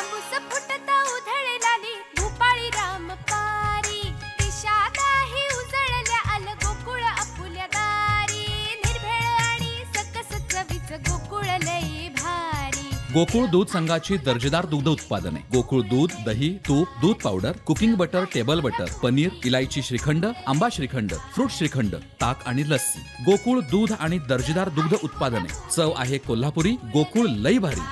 तांबूस फुटता उधळलाली भूपाळी रामपारी दिशादाही उजळल्या आल गोकुळ आपुल्या दारी निर्भेळ आणि सकस चवीच गोकुळ लई भारी गोकुळ दूध संघाची दर्जेदार दुग्ध उत्पादने गोकुळ दूध, दही, तूप, दूध powder, cooking butter, table butter, paneer, इलायची श्रीखंड, आंबा श्रीखंड, फ्रूट श्रीखंड, ताक आणि लस्सी. गोकुळ दूध आणि दर्जेदार दुग्ध उत्पादने. चव आहे कोल्हापुरी. गोकुळ लई भारी.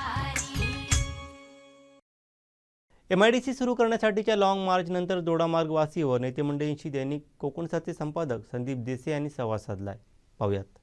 MIDC सुरू करण्यासाठीच्या लाँग मार्चनंतर दोडामार्गवासी व नेते मंडळींशी दैनिक कोकणसाचे संपादक संदीप देसे यांनी संवाद साधलाय. पाहूयात.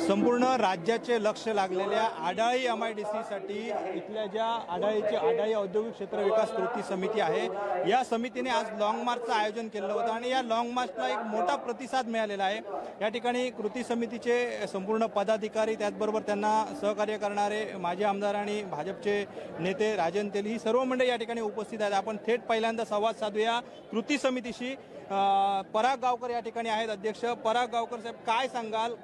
संपूर्ण राज्याचे लक्ष लागलेल्या आडाळी MIDCसाठी इथल्या ज्या आडाळी औद्योगिक क्षेत्र विकास कृती समिती आहे, या समितीने आज लाँग मार्चचं आयोजन केलं होतं आणि या लाँग मार्चला एक मोठा प्रतिसाद मिळालेला आहे. या ठिकाणी कृती समितीचे संपूर्ण पदाधिकारी, त्याचबरोबर त्यांना सहकार्य करणारे माजी आमदार आणि भाजपचे नेते राजन तेली ही सर्व मंडळी या ठिकाणी उपस्थित आहेत. आपण थेट पहिल्यांदा संवाद साधूया कृती समितीशी. पराग गावकर या ठिकाणी आहेत अध्यक्ष. पराग गावकर साहेब, काय सांगाल?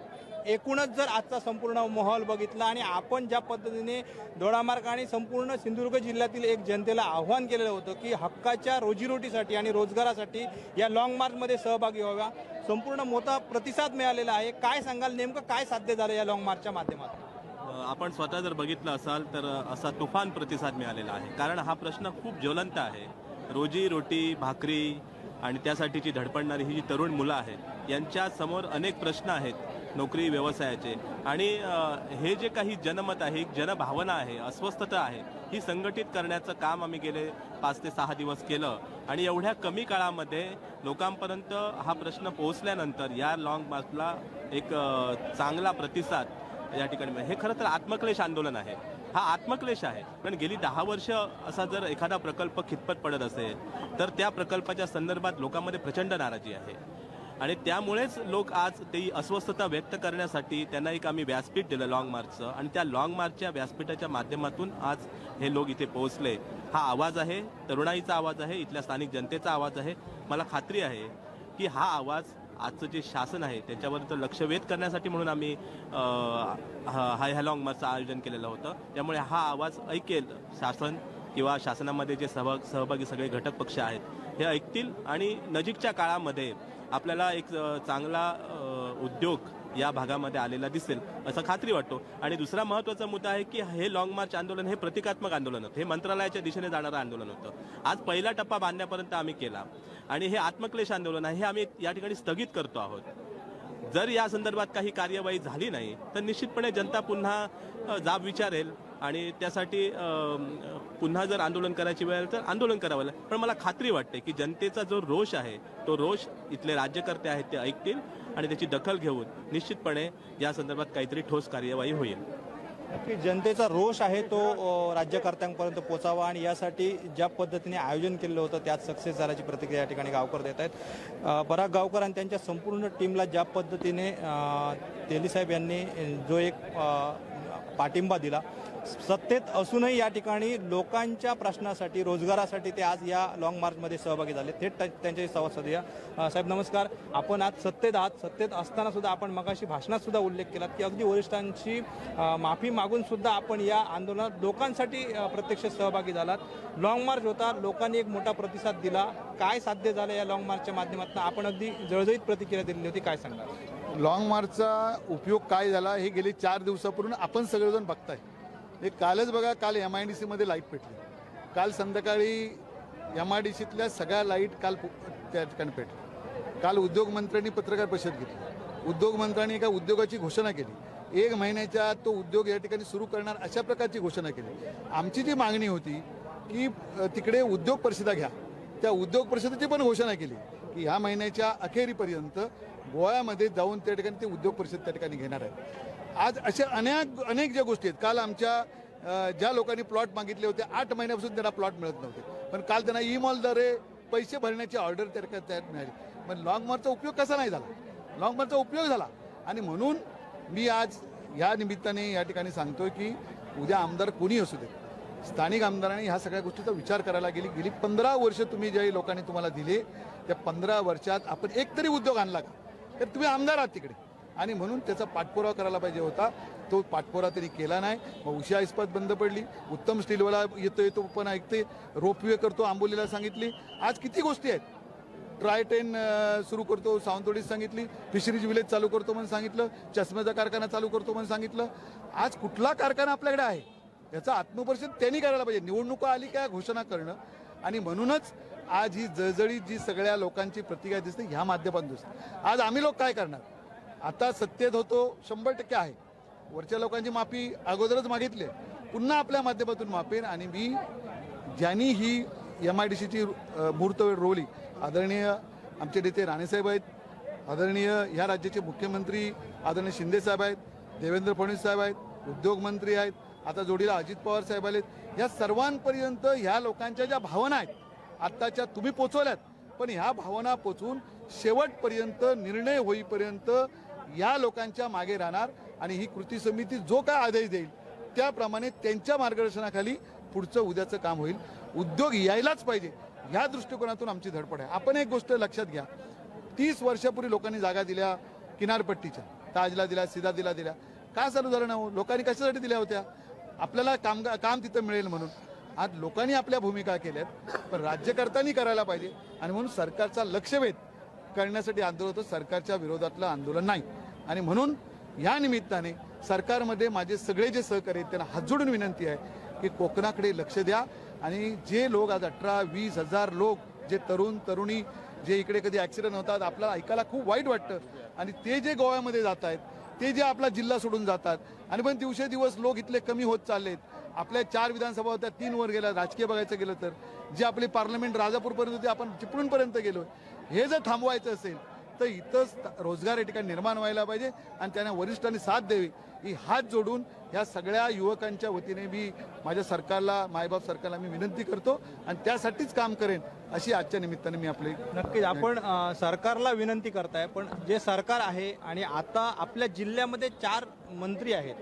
एकूणच जर आजचा संपूर्ण माहोल बघितला आणि आपण ज्या पद्धतीने दोडामार्ग आणि संपूर्ण सिंधुदुर्ग जिल्ह्यातील एक जनतेला आव्हान केलेलं होतं की हक्काच्या रोजीरोटीसाठी आणि रोजगारासाठी या लाँग मार्चमध्ये सहभागी व्हाव्या, संपूर्ण मोठा प्रतिसाद मिळालेला आहे. काय सांगाल, नेमकं काय साध्य झालं या लाँग मार्चच्या माध्यमातून? आपण स्वतः जर बघितलं असाल तर असा तुफान प्रतिसाद मिळालेला आहे. कारण हा प्रश्न खूप ज्वलंत आहे. रोजी रोटी, भाकरी आणि त्यासाठीची धडपडणारी ही जी तरुण मुलं आहेत यांच्या समोर अनेक प्रश्न आहेत, नोकरी व्यवसायाचे. आणि हे जे काही जनमत आहे, जनभावना आहे, अस्वस्थता आहे, ही संघटित करण्याचं काम आम्ही गेले 5 ते 6 दिवस केलं. आणि एवढ्या कमी काळामध्ये लोकांपर्यंत हा प्रश्न पोहोचल्यानंतर या लाँग मार्चला एक चांगला प्रतिसाद या ठिकाणी. हे खरं तर आत्मक्लेश आंदोलन आहे. हा आत्मक्लेश आहे. पण गेली 10 वर्ष असा जर एखादा प्रकल्प खितपत पडत असेल तर त्या प्रकल्पाच्या संदर्भात लोकांमध्ये प्रचंड नाराजी आहे. आणि त्यामुळेच लोक आज ती अस्वस्थता व्यक्त करण्यासाठी त्यांना एक आम्ही व्यासपीठ दिलं लाँग मार्चचं. आणि त्या लाँग मार्चच्या व्यासपीठाच्या माध्यमातून आज हे लोक इथे पोहोचले. हा आवाज आहे, तरुणाईचा आवाज आहे, इथल्या स्थानिक जनतेचा आवाज आहे. मला खात्री आहे की हा आवाज आजचं जे शासन आहे त्याच्यावर तर लक्ष वेध करण्यासाठी म्हणून आम्ही ह्या लाँग मार्चचं आयोजन केलेलं होतं. त्यामुळे हा आवाज ऐकेल शासन किंवा शासनामध्ये जे सहभागी सगळे घटक पक्ष आहेत हे ऐकतील आणि नजीकच्या काळामध्ये आपल्याला एक चांगला उद्योग या भागामध्ये आलेला दिसेल असं खात्री वाटतो. आणि दुसरा महत्त्वाचा मुद्दा आहे की हे लाँग मार्च आंदोलन हे प्रतिकात्मक आंदोलन होतं. हे मंत्रालयाच्या दिशेने जाणारं आंदोलन होतं. आज पहिला टप्पा बांधण्यापर्यंत आम्ही केला आणि हे आत्मक्लेश आंदोलन आहे, हे आम्ही या ठिकाणी स्थगित करतो आहोत. जर या संदर्भात काही कार्यवाही झाली नाही तर निश्चितपणे जनता पुन्हा जाब विचारेल आणि त्यासाठी पुन्हा जर आंदोलन करायची वेळ आली तर आंदोलन करावं लागेल. पण मला खात्री वाटते की जनतेचा जो रोष आहे तो रोष इथले राज्यकर्ते आहेत ते ऐकतील आणि त्याची दखल घेऊन निश्चितपणे या संदर्भात काहीतरी ठोस कार्यवाही होईल. नक्की जनतेचा रोष आहे तो राज्यकर्त्यांपर्यंत पोचावा आणि यासाठी ज्या पद्धतीने आयोजन केलं होतं त्यात सक्सेस झाल्याची प्रतिक्रिया या ठिकाणी गावकर देत आहेत. पराग गावकर आणि त्यांच्या संपूर्ण टीमला ज्या पद्धतीने तेली साहेब यांनी जो एक पाठिंबा दिला, सत्तेत असूनही या ठिकाणी लोकांच्या प्रश्नासाठी, रोजगारासाठी ते आज या लाँग मार्चमध्ये सहभागी झाले. थेट त्यांच्याशी संवाद साधूया. साहेब नमस्कार. आपण आज सत्तेत आहात. सत्तेत असताना सुद्धा आपण मगाशी भाषणात सुद्धा उल्लेख केला की अगदी वरिष्ठांची माफी मागून सुद्धा आपण या आंदोलनात लोकांसाठी प्रत्यक्ष सहभागी झालात. लाँग मार्च होता, लोकांनी एक मोठा प्रतिसाद दिला. काय साध्य झालं या लाँग मार्चच्या माध्यमातून? आपण अगदी जळजळीत प्रतिक्रिया दिली होती, काय सांगाल? लाँग मार्चचा उपयोग काय झाला हे गेली 4 दिवसापूर्वी आपण सगळेजण बघताय. हे कालच बघा, काल MIDC मध्ये लाईट पेटली. काल संध्याकाळी MIDCतल्या सगळ्या लाईट काल त्या ठिकाणी पेटल्या. काल उद्योगमंत्र्यांनी पत्रकार परिषद घेतली. उद्योगमंत्र्यांनी एका उद्योगाची घोषणा केली. 1 महिन्याच्या आत तो उद्योग या ठिकाणी सुरू करणार अशा प्रकारची घोषणा केली. आमची जी मागणी होती की तिकडे उद्योग परिषदा घ्या, त्या उद्योग परिषदेची पण घोषणा केली की ह्या महिन्याच्या अखेरीपर्यंत गोव्यामध्ये जाऊन त्या ठिकाणी ते उद्योग परिषद त्या ठिकाणी घेणार आहे. आज अशा अनेक ज्या गोष्टी आहेत. काल आमच्या ज्या लोकांनी प्लॉट मागितले होते 8 महिन्यापासून त्यांना प्लॉट मिळत नव्हते, पण काल त्यांना ई-मॉलद्वारे पैसे भरण्याची ऑर्डर त्या मिळाली. पण लाँग मार्चचा उपयोग कसा नाही झाला? लाँग मार्चचा उपयोग झाला. आणि म्हणून मी आज या निमित्ताने या ठिकाणी सांगतोय की उद्या आमदार कोणी असू दे, स्थानिक आमदारांनी ह्या सगळ्या गोष्टीचा विचार करायला गेली 15 वर्ष तुम्ही ज्याही लोकांनी तुम्हाला दिले त्या 15 वर्षात आपण एक तरी उद्योग आणला का? तर तुम्ही आमदार आहात तिकडे, आणि म्हणून त्याचा पाठपुरावा करायला पाहिजे होता. तो पाठपुरावा त्यांनी केला नाही. मग उषा इस्पात बंद पडली, उत्तम स्टीलवाला येतो पण ऐकते, रोपवे करतो आंबोलीला सांगितली. आज किती गोष्टी आहेत. ट्राय ट्रेन सुरू करतो सावंतवाडीत सांगितली, फिशरीज विलेज चालू करतो म्हणून सांगितलं, चष्म्याचा कारखाना चालू करतो म्हणून सांगितलं. आज कुठला कारखाना आपल्याकडे आहे याचा आत्मपरिक्षण त्यांनी करायला पाहिजे. निवडणुका आली काय घोषणा करणं. आणि म्हणूनच आज ही जळजळीत जी सगळ्या लोकांची प्रतिक्रिया दिसते ह्या माध्यमातून दिसते. आज आम्ही लोक काय करणार. आता सत्तेत होतो 100% आहे. वरच्या लोकांची माफी अगोदरच मागितली, पुन्हा आपल्या माध्यमातून माफेन. आणि मी ज्यांनी ही MIDCची मुहूर्तवेळ रोवली, आदरणीय आमचे नेते राणेसाहेब आहेत, आदरणीय ह्या राज्याचे मुख्यमंत्री आदरणीय शिंदेसाहेब आहेत, देवेंद्र फडणवीस साहेब आहेत, उद्योग मंत्री आहेत, आता जोडीला अजित पवार साहेब आलेत. या सर्वांपर्यंत ह्या लोकांच्या ज्या भावना आहेत आत्ताच्या तुम्ही पोचवल्यात, पण ह्या भावना पोचून शेवटपर्यंत निर्णय होईपर्यंत या लोकांच्या मागे राहणार. आणि ही कृती समिती जो काय आदेश देईल त्याप्रमाणे त्यांच्या मार्गदर्शनाखाली पुढचं उद्याचं काम होईल. उद्योग यायलाच पाहिजे ह्या दृष्टिकोनातून आमची धडपड आहे. आपण एक गोष्ट लक्षात घ्या, 30 वर्षापूर्वी लोकांनी जागा दिल्या किनारपट्टीच्या, ताजला दिल्या, सिदादीला दिल्या. का चालू झालं ना हो? लोकांनी कशासाठी दिल्या होत्या? आपल्याला काम तिथं मिळेल म्हणून. आज लोकांनी आपल्या भूमिका केल्यात, पण राज्यकर्त्यांनी करायला पाहिजे. आणि म्हणून सरकारचा लक्षवेध करण्यासाठी आंदोलन होतं, सरकारच्या विरोधातलं आंदोलन नाही. आणि म्हणून या निमित्ताने सरकारमध्ये माझे सगळे जे सहकारी आहेत त्यांना हात जोडून विनंती आहे की कोकणाकडे लक्ष द्या. आणि जे लोक आज 18-20 हजार लोक, जे तरुण तरुणी जे इकडे कधी ॲक्सिडेंट होतात, आपल्याला ऐकायला खूप वाईट वाटतं. आणि ते जे गोव्यामध्ये जात आहेत, ते जे आपला जिल्हा सोडून जातात, आणि पण दिवसेदिवस लोक इथले कमी होत चाललेत. आपल्या 4 विधानसभा होत्या, 3 वर गेल्या. राजकीय बघायचं गेलं तर जे आपली पार्लमेंट राजापूरपर्यंत होती, आपण चिपळूणपर्यंत गेलो. हे जर थांबवायचं असेल तर इथंच रोजगार या ठिकाणी निर्माण व्हायला पाहिजे. आणि त्यांना वरिष्ठांनी साथ द्यावी ही हात जोडून ह्या सगळ्या युवकांच्या वतीने मी माझ्या सरकारला, मायबाप सरकारला मी विनंती करतो. आणि त्यासाठीच काम करेन अशी आजच्या निमित्ताने मी आपले. नक्कीच आपण सरकारला विनंती करताय, पण जे सरकार आहे आणि आता आपल्या जिल्ह्यामध्ये 4 मंत्री आहेत,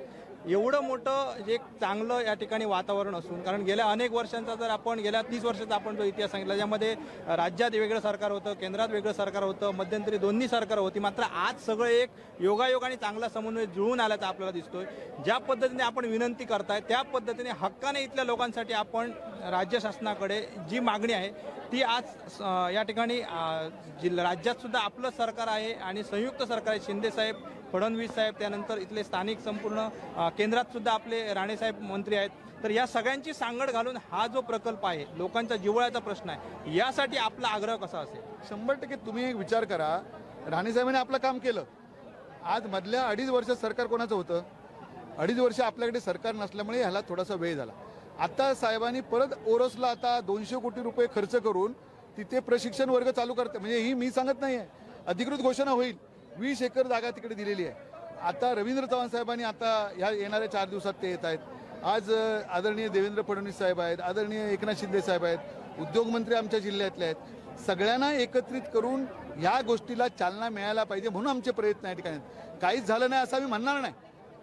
एवढं मोठं जे चांगलं या ठिकाणी वातावरण असून, कारण गेल्या अनेक वर्षांचा जर आपण गेल्या 30 वर्षाचा आपण जो इतिहास सांगितला, ज्यामध्ये राज्यात वेगळं सरकार होतं, केंद्रात वेगळं सरकार होतं, मध्यंतरी दोन्ही सरकार होती, मात्र आज सगळं एक योगायोग आणि चांगला समन्वय जुळून आल्याचा आपल्याला दिसतोय. ज्या पद्धतीने आपण विनंती करताय त्या पद्धतीने हक्काने इथल्या लोकांसाठी आपण राज्य शासनाकडे जी मागणी आहे ती आज या ठिकाणी राज्यात सुद्धा आपलं सरकार आहे आणि संयुक्त सरकार आहे. शिंदेसाहेब, फडणवीस साहेब, त्यानंतर इथले स्थानिक संपूर्ण केंद्रात सुद्धा आपले राणेसाहेब मंत्री आहेत. तर या सगळ्यांची सांगड घालून हा जो प्रकल्प आहे, लोकांचा जिव्हाळ्याचा प्रश्न आहे, यासाठी आपला आग्रह कसा असेल? 100% तुम्ही एक विचार करा, राणेसाहेबांनी आपलं काम केलं. आज मधल्या 2.5 वर्ष सरकार कोणाचं होतं? 2.5 वर्ष आपल्याकडे सरकार नसल्यामुळे ह्याला थोडासा वेळ झाला. आता साहेबांनी परत ओरसला आता 200 कोटी रुपये खर्च करून तिथे प्रशिक्षण वर्ग चालू करते. म्हणजे ही मी सांगत नाही आहे, अधिकृत घोषणा होईल. 20 एकर जागा तिकडे दिलेली आहे. आता रवींद्र चव्हाण साहेबांनी आता ह्या येणाऱ्या 4 दिवसात ते येत आहेत. आज आदरणीय देवेंद्र फडणवीस साहेब आहेत, आदरणीय एकनाथ शिंदे साहेब आहेत, उद्योगमंत्री आमच्या जिल्ह्यातले आहेत. सगळ्यांना एकत्रित करून या गोष्टीला चालना मिळायला पाहिजे म्हणून आमचे प्रयत्न या ठिकाणी. काहीच झालं नाही असं आम्ही म्हणणार नाही.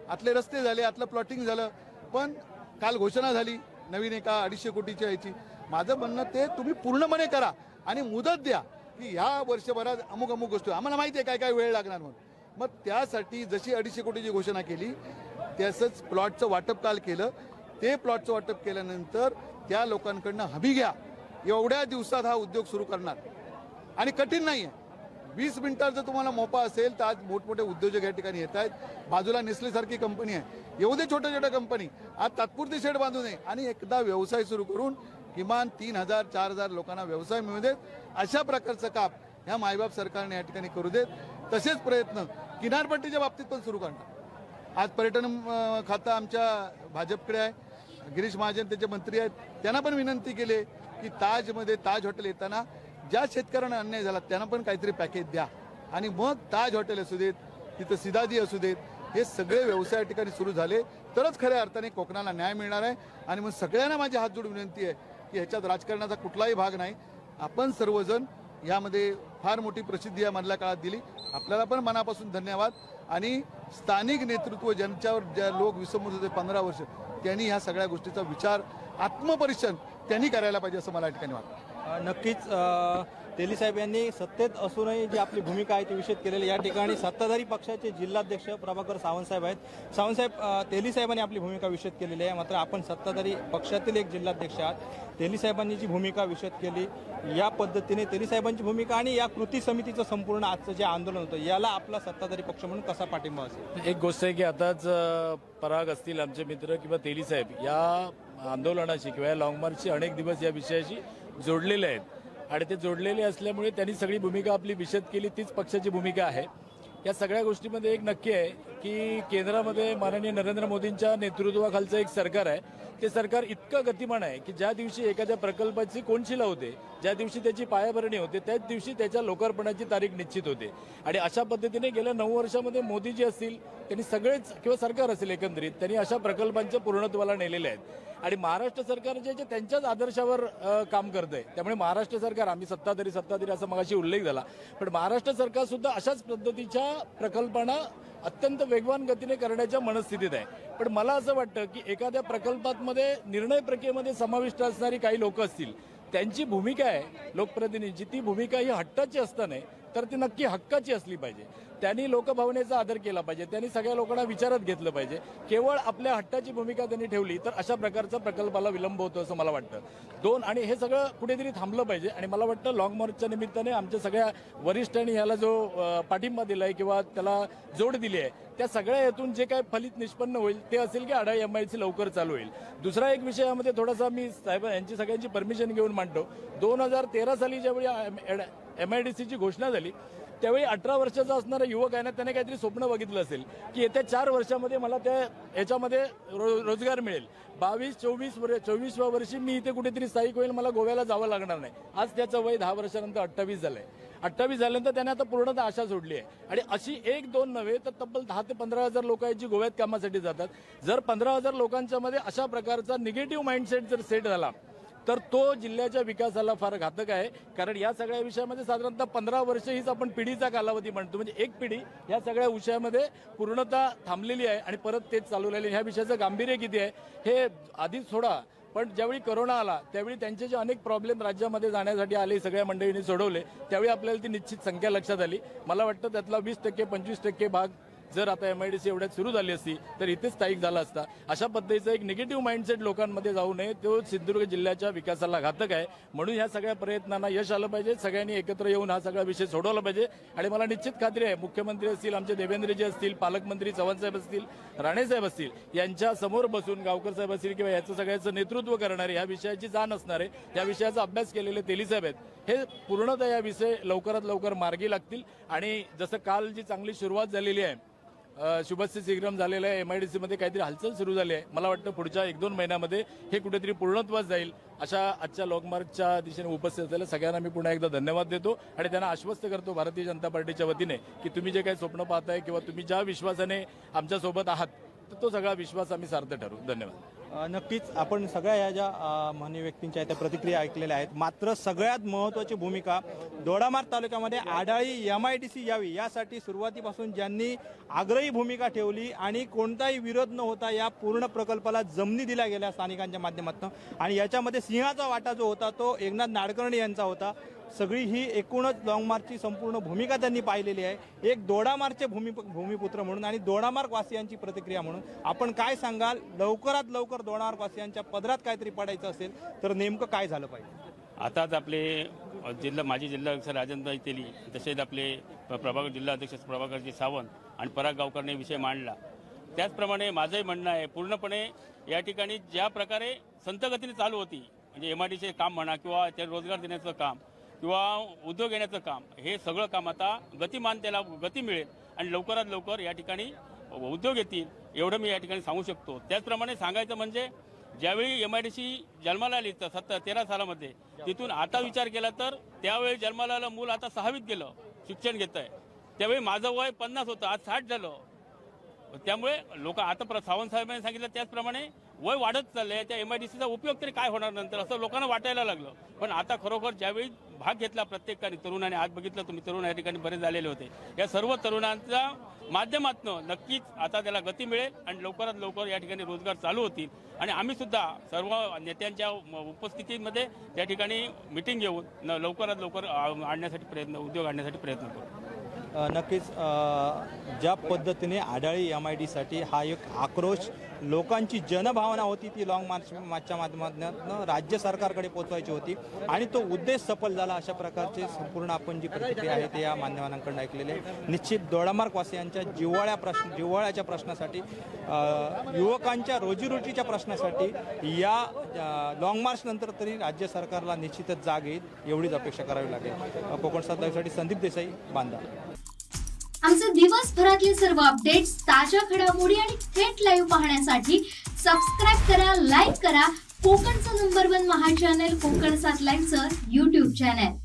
आतले रस्ते झाले, आतलं प्लॉटिंग झालं, पण काल घोषणा झाली नवीन एका 250 कोटीच्या याची. माझं म्हणणं ते तुम्ही पूर्णपणे करा आणि मुदत द्या की ह्या वर्षभरात अमुक अमुक गोष्टी. आम्हाला माहिती आहे काय काय वेळ लागणार म्हणून. मग त्यासाठी जशी 250 कोटीची घोषणा केली तसंच प्लॉटचं वाटप काल केलं. ते प्लॉटचं वाटप केल्यानंतर त्या लोकांकडनं हमी घ्या. एवढ्या दिवसात हा उद्योग सुरू करणार आणि कठीण नाही आहे. 20 मिनिटात जर तुम्हाला मोपा असेल तर आज मोठमोठे उद्योजक या ठिकाणी येत आहेत. बाजूला नेसलेसारखी कंपनी आहे. एवढे छोट्या छोट्या कंपनी आज तात्पुरती शेड बांधू नये आणि एकदा व्यवसाय सुरू करून किमान 3,000-4,000 लोकांना व्यवसाय मिळू देत. अशा प्रकारचं काम ह्या मायबाप सरकारने या ठिकाणी करू देत. तसेच प्रयत्न किनारपट्टीच्या बाबतीत पण सुरू करणार. आज पर्यटन खातं आमच्या भाजपकडे आहे. गिरीश महाजन त्याचे मंत्री आहेत. त्यांना पण विनंती केली की ताजमध्ये ताज हॉटेल येताना ज्या शेतकऱ्यांना अन्याय झाला त्यांना पण काहीतरी पॅकेज द्या. आणि मग ताज हॉटेल असू देत, तिथं सिदादी असू देत, हे सगळे व्यवसाय या ठिकाणी सुरू झाले तरच खऱ्या अर्थाने कोकणाला न्याय मिळणार आहे. आणि मग सगळ्यांना माझी हात जोडून विनंती आहे की ह्याच्यात राजकारणाचा कुठलाही भाग नाही. आपण सर्वजण यामध्ये फार मोठी प्रसिद्धी या मधल्या काळात दिली. आपल्याला पण मनापासून धन्यवाद. आणि स्थानिक नेतृत्व ज्यांच्यावर ज्या लोक विसंबून होते 15 वर्ष, त्यांनी ह्या सगळ्या गोष्टीचा विचार, आत्मपरीक्षण त्यांनी करायला पाहिजे असं मला या ठिकाणी वाटतं. नक्कीच तेली साहेब यांनी सत्तेत असूनही जी आपली भूमिका आहे ती विषद केलेली. या ठिकाणी सत्ताधारी पक्षाचे जिल्हाध्यक्ष प्रभाकर सावंतसाहेब आहेत. सावंतसाहेब, तेली साहेबांनी आपली भूमिका विषद केलेली आहे. मात्र आपण सत्ताधारी पक्षातील एक जिल्हाध्यक्ष आहात. तेली साहेबांनी जी भूमिका विषद केली, या पद्धतीने तेली साहेबांची भूमिका आणि या कृती समितीचं संपूर्ण आजचं जे आंदोलन होतं याला आपला सत्ताधारी पक्ष म्हणून कसा पाठिंबा असेल? एक गोष्ट आहे की आताच पराग असतील आमचे मित्र किंवा तेली साहेब या आंदोलनाशी किंवा या लॉंग मार्चशी अनेक दिवस या विषयाशी जोडलेले आहेत आणि ते जोडलेले असल्यामुळे त्यांनी सगळी भूमिका आपली विशद केली. तीच पक्षाची भूमिका आहे. या सगळ्या गोष्टीमध्ये एक नक्की आहे की केंद्रामध्ये माननीय नरेंद्र मोदींच्या नेतृत्वाखालचं एक सरकार आहे. ते सरकार इतकं गतिमान आहे की ज्या दिवशी एखाद्या प्रकल्पाची कोनशिला होते, ज्या दिवशी त्याची पायाभरणी होते, त्याच दिवशी त्याच्या लोकार्पणाची तारीख निश्चित होते. आणि अशा पद्धतीने गेल्या 9 वर्षामध्ये मोदीजी असतील, त्यांनी सगळेच किंवा सरकार असेल एकंदरीत त्यांनी अशा प्रकल्पांच्या पूर्णत्वाला नेलेले आहेत. आणि महाराष्ट्र सरकार जे त्यांच्याच आदर्शावर काम करतंय. त्यामुळे महाराष्ट्र सरकार, आम्ही सत्ताधारी असा मगाशी उल्लेख झाला, पण महाराष्ट्र सरकार सुद्धा अशाच पद्धतीच्या प्रकल्पांना अत्यंत वेगवान गतीने करण्याच्या मनस्थितीत आहे. पण मला असं वाटतं की एखाद्या प्रकल्पामध्ये निर्णय प्रक्रियेमध्ये समाविष्ट असणारी काही लोक असतील, त्यांची भूमिका आहे लोकप्रतिनिधींची, ती भूमिका ही हट्टाची असता नाही तर ती नक्की हक्काची असली पाहिजे. त्यांनी लोकभावनेचा आदर केला पाहिजे, त्यांनी सगळ्या लोकांना विचारात घेतलं पाहिजे. केवळ आपल्या हट्टाची भूमिका त्यांनी ठेवली तर अशा प्रकारचा प्रकल्पाला विलंब होतो असं मला वाटतं. आणि हे सगळं कुठेतरी थांबलं पाहिजे. आणि मला वाटतं लॉंग मार्चच्या निमित्ताने आमच्या सगळ्या वरिष्ठांनी याला जो पाठिंबा दिला आहे किंवा त्याला जोड दिली आहे, त्या सगळ्या यातून जे काय फलित निष्पन्न होईल ते असेल की आढाई MIDC लवकर चालू होईल. दुसरा एक विषय यामध्ये थोडासा मी साहेब यांची सगळ्यांची परमिशन घेऊन मांडतो. 2013 साली ज्यावेळी MIDCची घोषणा झाली त्यावेळी 18 वर्षाचा असणारा युवक आहे ना, त्याने काहीतरी स्वप्न बघितलं असेल की येत्या 4 वर्षामध्ये मला त्या याच्यामध्ये रोजगार मिळेल. 22-24व्या वर्षी मी इथे कुठेतरी स्थायिक होईल, मला गोव्याला जावं लागणार नाही. आज त्याचं वय 10 वर्षानंतर 28 झालंय. 28 झाल्यानंतर त्याने आता पूर्णतः आशा सोडली आहे. आणि अशी 1-2 नव्हे तर तब्बल 10 ते 15,000 लोक आहेत जी गोव्यात कामासाठी जातात. जर 15,000 लोकांच्या मध्ये अशा प्रकारचा निगेटिव्ह माइंडसेट जर सेट झाला तर तो जिल्ह्याच्या विकासाला फार घातक आहे. कारण या सगळ्या विषयामध्ये साधारणतः 15 वर्ष हीच आपण पिढीचा कालावधी म्हणतो. म्हणजे एक पिढी या सगळ्या विषयामध्ये पूर्णतः थांबलेली आहे आणि परत तेच चालू राहिले. ह्या विषयाचं गांभीर्य किती आहे हे आधीच सोडा, पण ज्यावेळी कोरोना आला त्यावेळी त्यांचे जे अनेक प्रॉब्लेम राज्यामध्ये जाण्यासाठी आले, सगळ्या मंडळींनी सोडवले, त्यावेळी आपल्याला ती निश्चित संख्या लक्षात आली. मला वाटतं त्यातला 20% 25% भाग जर आता MIDC एवढ्यात सुरू झाली असती तर इथेच स्थायिक झाला असता. अशा पद्धतीचा एक निगेटिव्ह माइंडसेट लोकांमध्ये जाऊ नये, तो सिंधुदुर्ग जिल्ह्याच्या विकासाला घातक आहे. म्हणून ह्या सगळ्या प्रयत्नांना यश आलं पाहिजे. सगळ्यांनी एकत्र येऊन हा सगळा विषय सोडवला पाहिजे. आणि मला निश्चित खात्री आहे मुख्यमंत्री असतील, आमचे देवेंद्रजी असतील, पालकमंत्री चव्हाणसाहेब असतील, राणेसाहेब असतील, यांच्या समोर बसून गावकर साहेब असतील किंवा याचं सगळ्याचं नेतृत्व करणारे, ह्या विषयाची जाण असणारे, या विषयाचा अभ्यास केलेले तेली साहेब आहेत, हे पूर्णतः या विषय लवकरात लवकर मार्गी लागतील. आणि जसं काल जी चांगली सुरुवात झालेली आहे, शुभस्य शीघ्रम झालेलं आहे, MIDC मध्ये काहीतरी हालचाल सुरू झाली आहे. मला वाटतं पुढच्या 1-2 महिन्यामध्ये हे कुठेतरी पूर्णत्वास जाईल. अशा आजच्या लॉंग मार्चच्या दिशेने उपस्थित असलेल्या सगळ्यांना मी पुन्हा एकदा धन्यवाद देतो आणि त्यांना आश्वस्त करतो भारतीय जनता पार्टीच्या वतीने की तुम्ही जे काही स्वप्न पाहताय किंवा तुम्ही ज्या विश्वासाने आमच्यासोबत आहात तर तो सगळा विश्वास आम्ही सार्थ ठरवू. धन्यवाद. नक्कीच आपण सगळ्या या ज्या मान्य व्यक्तींच्या त्या प्रतिक्रिया ऐकलेल्या आहेत. मात्र सगळ्यात महत्त्वाची भूमिका दोडामार्ग तालुक्यामध्ये आढाळी MIDC यावी यासाठी सुरुवातीपासून ज्यांनी आग्रही भूमिका ठेवली आणि कोणताही विरोध न होता या पूर्ण प्रकल्पाला जमिनी दिल्या गेल्या स्थानिकांच्या माध्यमातून, आणि याच्यामध्ये सिंहाचा वाटा जो होता तो एकनाथ नाडकर्णी यांचा होता. सगळी ही एकूणच लॉंग मार्चची संपूर्ण भूमिका त्यांनी पाहिलेली आहे. एक दोडामार्गचे भूमिपुत्र म्हणून आणि दोडामार्ग वासियांची प्रतिक्रिया म्हणून आपण काय सांगाल? लवकरात लवकर दोडामार्ग वासियांच्या पदरात काहीतरी पडायचं असेल तर नेमकं काय झालं पाहिजे? आताच आपले माजी जिल्हाध्यक्ष राजनभाई तेली, तसेच आपले जिल्हाध्यक्ष प्रभाकरजी सावंत आणि पराग गावकरने विषय मांडला. त्याचप्रमाणे माझंही म्हणणं आहे, पूर्णपणे या ठिकाणी ज्या प्रकारे संत गतीने चालू होती, म्हणजे MIDC काम म्हणा किंवा ते रोजगार देण्याचं काम किंवा उद्योग येण्याचं काम, हे सगळं काम आता गतिमान, त्याला गती मिळेल आणि लवकरात लवकर या ठिकाणी उद्योग येतील, एवढं मी या ठिकाणी सांगू शकतो. त्याचप्रमाणे सांगायचं म्हणजे ज्यावेळी MIDC जन्माला आली 13 सालामध्ये, तिथून आता विचार केला तर त्यावेळी जन्माला आलं मूल आता 6वीत गेलं, शिक्षण घेत आहे. त्यावेळी माझं वय 50 होतं, आज 60 झालं. त्यामुळे लोक आता सावंत साहेबांनी सांगितलं त्याचप्रमाणे वय वाढत चाललंय, त्या MIDCचा उपयोग तरी काय होणार नंतर असं लोकांना वाटायला लागलं. पण आता खरोखर ज्यावेळी भाग घेतला प्रत्येकाने तरुणाने, आज बघितलं तुम्ही तरुण या ठिकाणी बरेच झालेले होते, या सर्व तरुणांच्या माध्यमातून नक्कीच आता त्याला गती मिळेल आणि लवकरात लवकर या ठिकाणी रोजगार चालू होतील. आणि आम्ही सुद्धा सर्व नेत्यांच्या उपस्थितीमध्ये त्या ठिकाणी मिटिंग घेऊन लवकरात लवकर उद्योग आणण्यासाठी प्रयत्न करू. नक्कीच ज्या पद्धतीने आढाळी MIDCसाठी हा एक आक्रोश, लोकांची जनभावना होती ती लॉंग मार्चच्या माध्यमातून राज्य सरकारकडे पोहोचवायची होती आणि तो उद्देश सफल झाला. अशा प्रकारचे संपूर्ण आपण जी प्रतिक्रिया आहे ते या मान्यवरांकडून ऐकलेले. निश्चित दोडामार्गवासियांच्या जिव्हाळ्याच्या प्रश्नासाठी, युवकांच्या रोजीरोटीच्या प्रश्नासाठी या लॉंग मार्च नंतर तरी राज्य सरकारला निश्चितच जाग येईल एवढीच अपेक्षा करावी लागेल. कोकण सात लाईव्हसाठी संदीप देसाई, बांदा. आमचे दिवसभरातले सर्व अपडेट्स, ताज्या घडामोडी आणि थेट लाईव्ह पाहण्यासाठी सबस्क्राईब करा, लाईक करा कोकणचं नंबर 1 महा चॅनल कोकण 7 लाईव्हचं YouTube चॅनल.